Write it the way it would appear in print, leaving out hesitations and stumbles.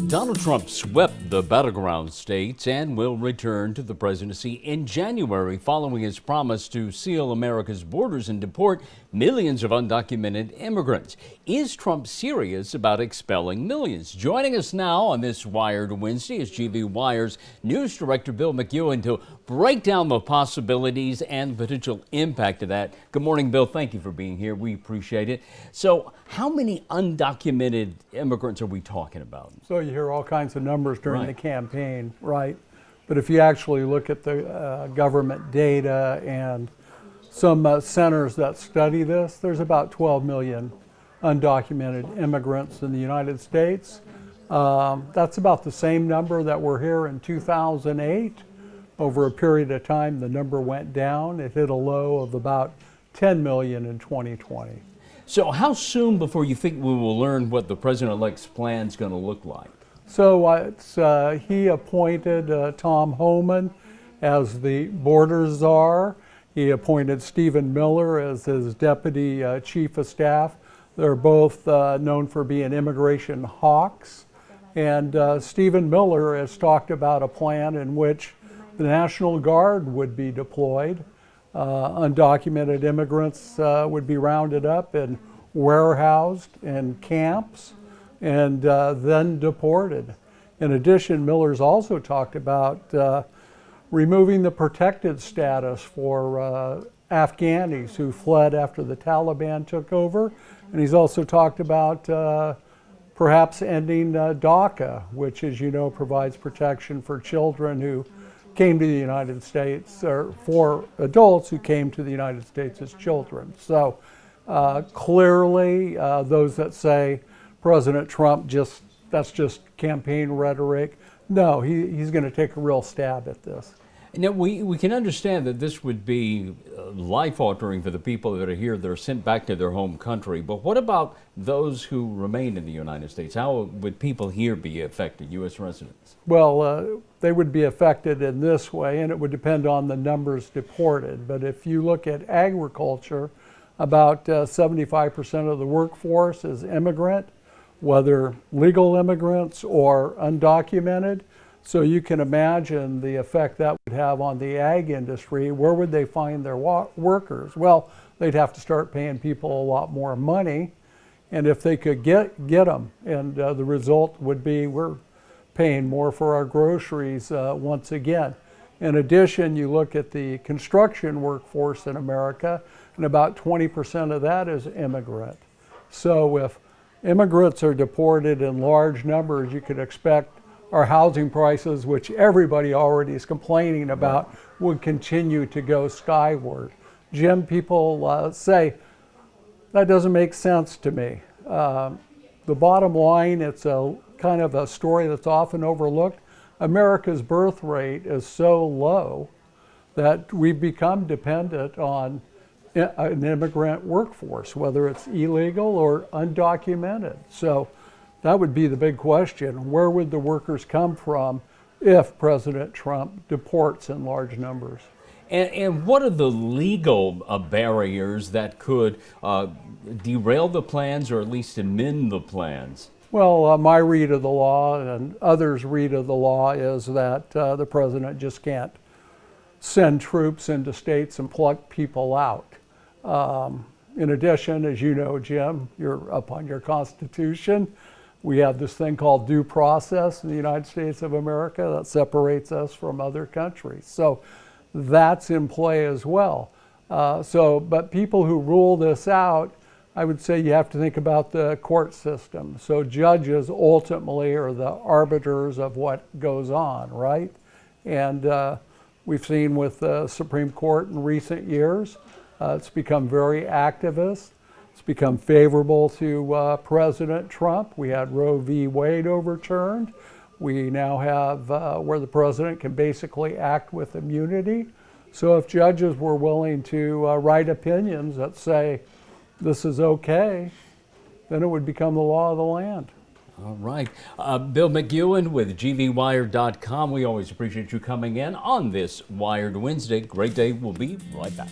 Donald Trump swept the battleground states and will return to the presidency in January following his promise to seal America's borders and deport millions of undocumented immigrants. Is Trump serious about expelling millions? Joining us now on this Wired Wednesday is GV Wire's news director Bill McEwen to break down the possibilities and potential impact of that. Good morning, Bill. Thank you for being here. We appreciate it. So how many undocumented immigrants are we talking about? So you hear all kinds of numbers during the campaign, right? But if you actually look at the government data and some centers that study this, there's about 12 million undocumented immigrants in the United States. That's about the same number that were here in 2008. Over a period of time, the number went down. It hit a low of about 10 million in 2020. So how soon before you think we will learn what the president-elect's plan is going to look like? So he appointed Tom Homan as the border czar. He appointed Stephen Miller as his deputy chief of staff. They're both known for being immigration hawks. And Stephen Miller has talked about a plan in which the National Guard would be deployed. Undocumented immigrants would be rounded up and warehoused in camps and then deported. In addition, Miller's also talked about removing the protected status for Afghanis who fled after the Taliban took over. And he's also talked about perhaps ending DACA, which, as you know, provides protection for children who came to the United States, or for adults who came to the United States as children. So clearly, those that say President Trump that's just campaign rhetoric, no, he's going to take a real stab at this. Now, we can understand that this would be life-altering for the people that are here, that are sent back to their home country. But what about those who remain in the United States? How would people here be affected, U.S. residents? Well, they would be affected in this way, and it would depend on the numbers deported. But if you look at agriculture, about 75% of the workforce is immigrant, whether legal immigrants or undocumented. So you can imagine the effect that would have on the ag industry. Where would they find their workers? Well, they'd have to start paying people a lot more money. And if they could get them, and the result would be we're paying more for our groceries once again. In addition, you look at the construction workforce in America, and about 20% of that is immigrant. So if immigrants are deported in large numbers, you could expect our housing prices, which everybody already is complaining about, would continue to go skyward. Jim, people say, that doesn't make sense to me. The bottom line, it's a kind of a story that's often overlooked. America's birth rate is so low that we've become dependent on an immigrant workforce, whether it's illegal or undocumented. So that would be the big question. Where would the workers come from if President Trump deports in large numbers? And what are the legal barriers that could derail the plans or at least amend the plans? Well, my read of the law and others' read of the law is that the president just can't send troops into states and pluck people out. In addition, as you know, Jim, you're up on your Constitution. We have this thing called due process in the United States of America that separates us from other countries. So that's in play as well. But people who rule this out, I would say you have to think about the court system. So judges ultimately are the arbiters of what goes on, right? And we've seen with the Supreme Court in recent years, it's become very activist. It's become favorable to President Trump. We had Roe v. Wade overturned. We now have where the president can basically act with immunity. So if judges were willing to write opinions that say this is okay, then it would become the law of the land. All right. Bill McEwen with GVWire.com. We always appreciate you coming in on this Wired Wednesday. Great day. We'll be right back.